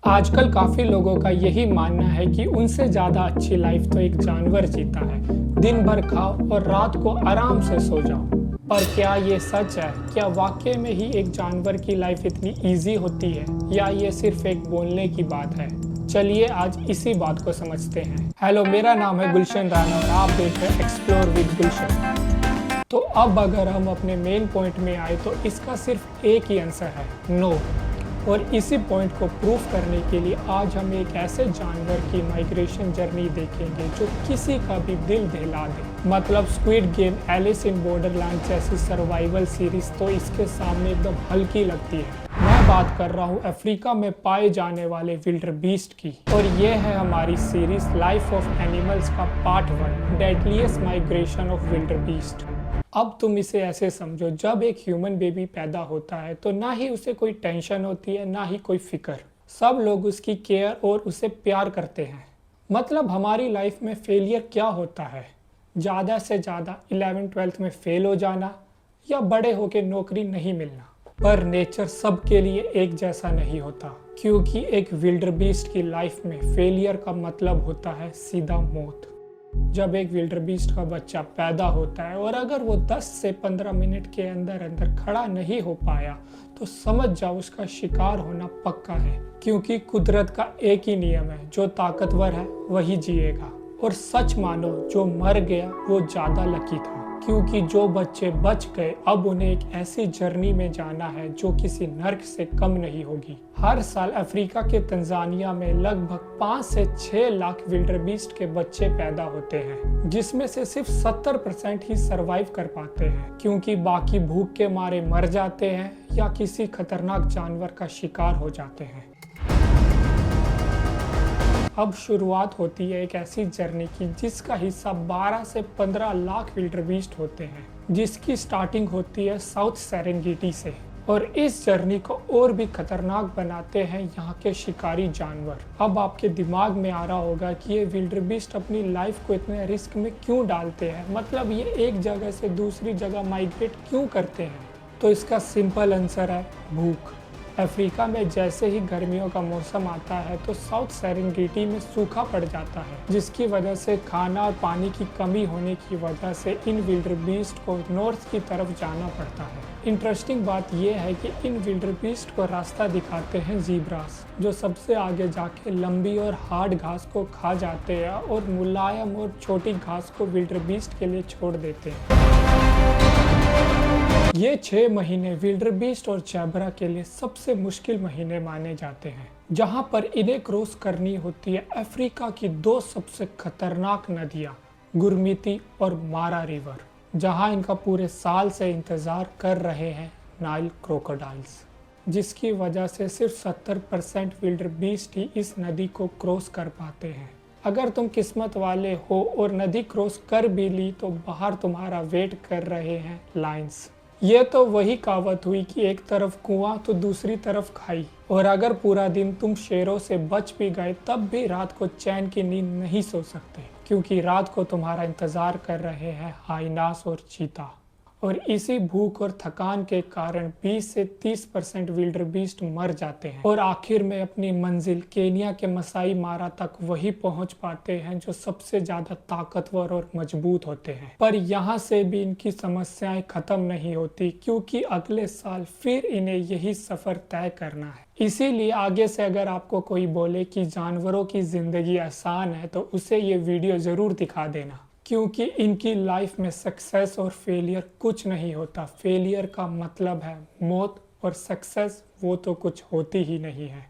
आजकल काफी लोगों का यही मानना है कि उनसे ज्यादा अच्छी लाइफ तो एक जानवर जीता है। दिन भर खाओ और रात को आराम से सो जाओ। पर क्या ये सच है? क्या वाकई में ही एक जानवर की लाइफ इतनी इजी होती है, या ये सिर्फ एक बोलने की बात है? चलिए आज इसी बात को समझते हैं। हेलो, मेरा नाम है गुलशन राणा और आप देख रहे हैं एक्सप्लोर विद गुलशन। तो अब अगर हम अपने मेन पॉइंट में आए तो इसका सिर्फ एक ही आंसर है, नो। और इसी पॉइंट को प्रूफ करने के लिए आज हम एक ऐसे जानवर की माइग्रेशन जर्नी देखेंगे जो किसी का भी दिल दहला दे। मतलब squid game, Alice in Borderland जैसी सर्वाइवल सीरीज तो इसके सामने एकदम हल्की लगती है। मैं बात कर रहा हूँ अफ्रीका में पाए जाने वाले विल्डरबीस्ट की, और ये है हमारी सीरीज लाइफ ऑफ एनिमल्स का पार्ट 1, डेडलीस्ट माइग्रेशन ऑफ विल्डरबीस्ट। अब तुम इसे ऐसे समझो, जब एक ह्यूमन बेबी पैदा होता है तो ना ही उसे कोई टेंशन होती है, ना ही कोई फिक्र। सब लोग उसकी केयर और उसे प्यार करते हैं। मतलब हमारी लाइफ में फेलियर क्या होता है? ज़्यादा से ज़्यादा 11th-12th में फेल हो जाना, या बड़े होके नौकरी नहीं मिलना। पर नेचर सबके लिए एक जैसा नहीं होता, क्योंकि एक विल्डरबीस्ट की लाइफ में फेलियर का मतलब होता है सीधा मौत। जब एक विल्डरबीस्ट का बच्चा पैदा होता है और अगर वो 10 से 15 मिनट के अंदर अंदर खड़ा नहीं हो पाया तो समझ जाओ उसका शिकार होना पक्का है। क्योंकि कुदरत का एक ही नियम है, जो ताकतवर है वही जिएगा। और सच मानो, जो मर गया वो ज़्यादा लकी था, क्योंकि जो बच्चे बच गए अब उन्हें एक ऐसी जर्नी में जाना है जो किसी नर्क से कम नहीं होगी। हर साल अफ्रीका के तंजानिया में लगभग 5 से 6 लाख विल्डरबीस्ट के बच्चे पैदा होते हैं, जिसमें से सिर्फ 70% ही सरवाइव कर पाते हैं, क्योंकि बाकी भूख के मारे मर जाते हैं या किसी खतरनाक जानवर का शिकार हो जाते हैं। अब शुरुआत होती है एक ऐसी जर्नी की जिसका हिस्सा 12 से 15 लाख विल्डरबीस्ट होते हैं, जिसकी स्टार्टिंग होती है साउथ सेरेंगेटी से। और इस जर्नी को और भी खतरनाक बनाते हैं यहाँ के शिकारी जानवर। अब आपके दिमाग में आ रहा होगा कि ये विल्डरबीस्ट अपनी लाइफ को इतने रिस्क में क्यों डालते हैं, मतलब ये एक जगह से दूसरी जगह माइग्रेट क्यों करते हैं? तो इसका सिंपल आंसर है भूख। अफ्रीका में जैसे ही गर्मियों का मौसम आता है तो साउथ सेरेंगेटी में सूखा पड़ जाता है, जिसकी वजह से खाना और पानी की कमी होने की वजह से इन विल्डरबीस्ट को नॉर्थ की तरफ जाना पड़ता है। इंटरेस्टिंग बात यह है कि इन विल्डरबीस्ट को रास्ता दिखाते हैं ज़ीब्रास, जो सबसे आगे जाके लंबी और हार्ड घास को खा जाते हैं और मुलायम और छोटी घास को विल्डरबीस्ट के लिए छोड़ देते हैं। ये 6 महीने विल्डरबीस्ट और ज़ेब्रा के लिए सबसे मुश्किल महीने माने जाते हैं, जहां पर इन्हें क्रॉस करनी होती है अफ्रीका की 2 सबसे खतरनाक नदियां, गुरमीती और मारा रिवर, जहां इनका पूरे साल से इंतज़ार कर रहे हैं नाइल क्रोकोडाइल्स, जिसकी वजह से सिर्फ 70% विल्डरबीस्ट ही इस नदी को क्रॉस कर पाते हैं। अगर तुम किस्मत वाले हो और नदी क्रॉस कर भी ली तो बाहर तुम्हारा वेट कर रहे हैं लायंस। ये तो वही कहावत हुई कि एक तरफ कुआं तो दूसरी तरफ खाई। और अगर पूरा दिन तुम शेरों से बच भी गए तब भी रात को चैन की नींद नहीं सो सकते, क्योंकि रात को तुम्हारा इंतजार कर रहे हैं हाइनास और चीता। और इसी भूख और थकान के कारण 20 से 30% विल्डरबीस्ट मर जाते हैं और आखिर में अपनी मंजिल केनिया के मसाई मारा तक वही पहुंच पाते हैं जो सबसे ज्यादा ताकतवर और मजबूत होते हैं। पर यहाँ से भी इनकी समस्याएं खत्म नहीं होती, क्योंकि अगले साल फिर इन्हें यही सफर तय करना है। इसीलिए आगे से अगर आपको कोई बोले कि जानवरों की जिंदगी आसान है तो उसे ये वीडियो जरूर दिखा देना, क्योंकि इनकी लाइफ में सक्सेस और फेलियर कुछ नहीं होता। फेलियर का मतलब है मौत, और सक्सेस वो तो कुछ होती ही नहीं है।